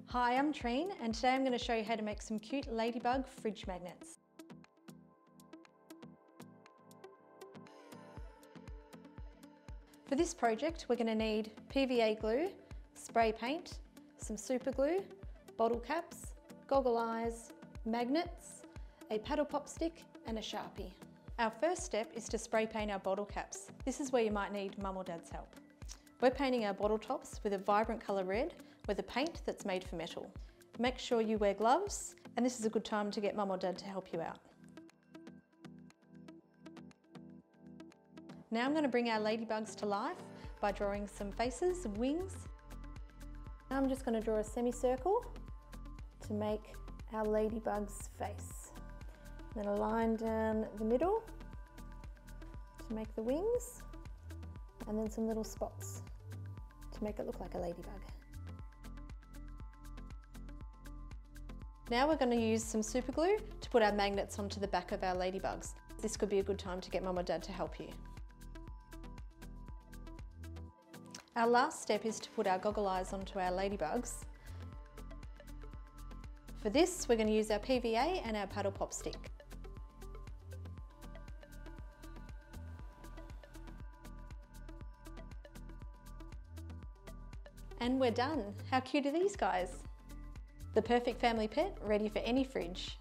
Hi, I'm Trine and today I'm going to show you how to make some cute ladybug fridge magnets. For this project we're going to need PVA glue, spray paint, some super glue, bottle caps, goggle eyes, magnets, a paddle pop stick and a Sharpie. Our first step is to spray paint our bottle caps. This is where you might need Mum or Dad's help. We're painting our bottle tops with a vibrant colour red with a paint that's made for metal. Make sure you wear gloves, and this is a good time to get Mum or Dad to help you out. Now I'm going to bring our ladybugs to life by drawing some faces, wings. Now I'm just going to draw a semicircle to make our ladybug's face. Then a line down the middle to make the wings, and then some little spots to make it look like a ladybug. Now we're going to use some super glue to put our magnets onto the back of our ladybugs. This could be a good time to get Mum or Dad to help you. Our last step is to put our goggle eyes onto our ladybugs. For this we're going to use our PVA and our paddle pop stick. And we're done. How cute are these guys? The perfect family pet, ready for any fridge.